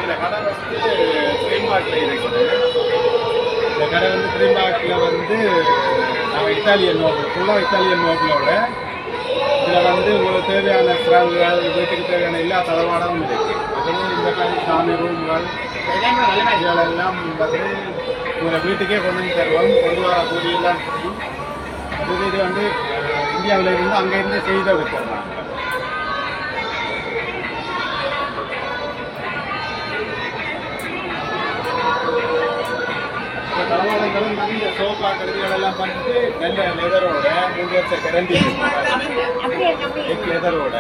இந்த கடை வந்து ட்ரீம்பாக்கில் இருக்குது. இந்த கடை வந்து ட்ரீம்பாக்கில் வந்து நாங்கள் இத்தாலியன் நோபல் ஃபுல்லாக இத்தாலியன் நோபலோட இதில் வந்து உங்களுக்கு தேவையான ஸ்ராங்குகள் வீட்டுக்கு தேவையான எல்லா தளவாடமும் இருக்குது. அதுவும் இந்த மாதிரி சாமி ரூம்கள் இதெல்லாம் வந்து உங்களை வீட்டுக்கே கொண்டு வந்து தருவோம். கொண்டு வர கூடியெல்லாம் இது வந்து இந்தியாவில் இருந்து அங்கேருந்து செய்த வச்சிடலாம். தளவாடங்களும் வந்து இந்த சோஃபா கருவிகளெல்லாம் பண்ணிட்டு நல்ல லெதரோட 3 வருஷம் கேரண்டி லெதரோட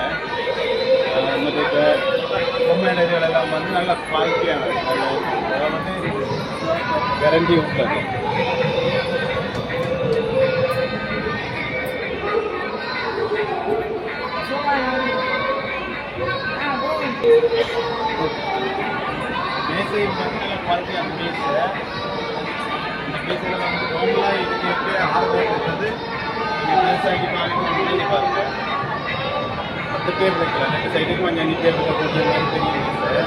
மற்ற இப்போ பொம்மைகள் எல்லாம் வந்து நல்ல குவாலிட்டியானது. அதை வந்து கேரண்டி உள்ளது. மேசை நல்ல குவாலிட்டியான மேசை. இந்த மேசையில் வந்து நார்மலாக இதுக்கு 6 பேர் இருக்கிறது. நீங்கள் விவசாயிக்கு பாருங்க 10 பேர் இருக்கலாம். 2 சைடுக்கு கொஞ்சம் 5 பேர் இருக்க போட்டு பெரிய மேசை.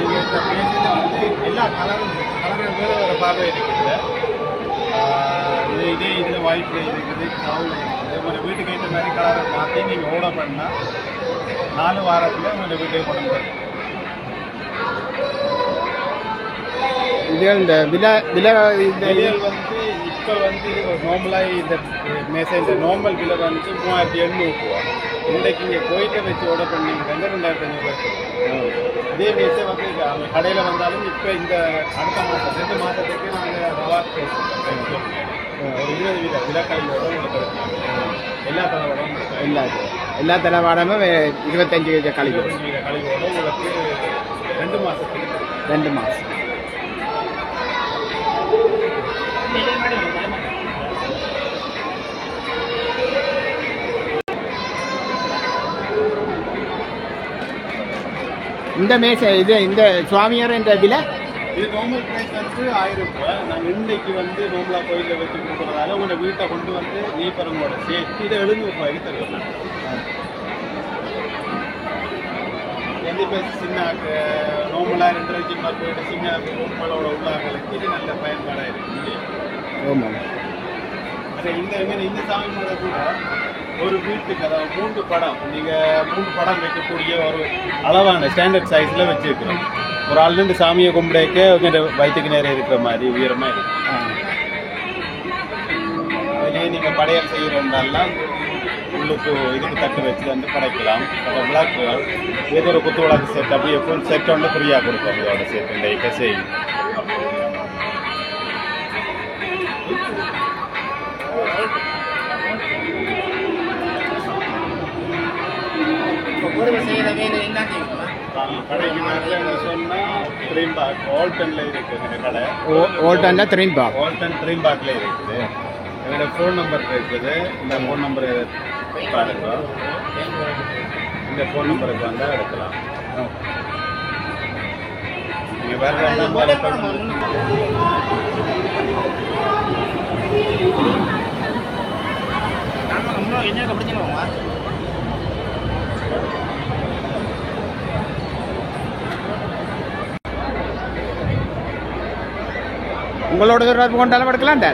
இந்த மேசையில் வந்து எல்லா கலரும் வேறு வேறு பார்வை இருக்குது. இதே இதில் ஒயிட்டில் இருக்குது, ப்ரௌனில் இருக்குது. உங்கள் வீட்டுக்கு ஏற்ற மாதிரி கலரை மாற்றி நீங்கள் ஆர்டர் பண்ணால் 4 வாரத்தில் உங்கள் வீட்டுக்கு கொண்டு வரும். இது இந்த விலைகள் வந்து இப்போ வந்து இது நார்மலாக இந்த மேசை இந்த நார்மல் விலை வந்து 3800 ரூபா. இன்றைக்கு இங்கே கோயிட்டை வச்சு ஆர்டர் பண்ணிங்க 2500 இதே மேசை வந்து அவங்க கடையில் வந்தாலும் இப்போ இந்த அடுத்த மாதம் 2 மாதத்துக்கு நாங்கள் ரவாட் பேசுவோம். ஒரு 20 விலக்கல்களோட உங்களுக்கு எல்லா தளவாடமும் எல்லா தளவாடமும் 25 கழிவோட உங்களுக்கு 2 மாதத்துக்கு 2 மாதம். இந்த மேசை இது இந்த சுவாமியார் என்ற விலை இது நார்மல் ப்ரைஸ் வந்து 1000 ரூபாய். நாங்கள் இன்றைக்கு வந்து நார்மலாக கோயிலில் வச்சு கொடுக்குறதால உங்களை வீட்டை கொண்டு வந்து நீப்பரங்களோட சேர்த்து இதை 700 ரூபாய்க்கு தருவோம். எந்த பேர் சின்ன நார்மலாக 2 லட்சம் போயிட்டு சின்ன பொருட்களோட உள்ளாங்களுக்கு இது நல்ல பயன்பாடாக இருக்குது. ஆமாம். அது இந்த சாமி மேலே கூட ஒரு வீட்டுக்கு அதாவது 3 படம் நீங்கள் 3 படம் வைக்கக்கூடிய ஒரு அளவான ஸ்டாண்டர்ட் சைஸில் வச்சுருக்கிறோம். ஒரு ஆள் 2 சாமியை கும்பிடைக்க வயிற்றுக்கு நேரம் இருக்கிற மாதிரி உயரமாக இருக்கும். அதுலேயே நீங்கள் படையல் செய்கிறோம்னாலாம் உள்ளுக்கு இதுக்கு தட்டு வச்சு வந்து படைக்கலாம். அப்புறம் விளக்குகள் ஏதோ ஒரு குத்து விளக்கு செட் அப்படியே ஃபுல் செட் வந்து ஃப்ரீயாக கொடுப்போம். இதோட செட் இந்த இப்போ செய்யும். கடைக்கு நாட்டில் சொன்னால் ட்ரீம்பாக் ஆல்டனில் இருக்குது. இந்த கடை ஆல்டனில் ட்ரீம்பாக்கில் இருக்குது. என்னோட ஃபோன் நம்பர் இருக்குது. இந்த ஃபோன் நம்பர் பாருங்க. இந்த ஃபோன் நம்பருக்கு வந்தால் எடுக்கலாம். நீங்கள் வேறு நம்பர் உங்களோட தொடர்பு கொண்டாலும் எடுக்கலாம்டா.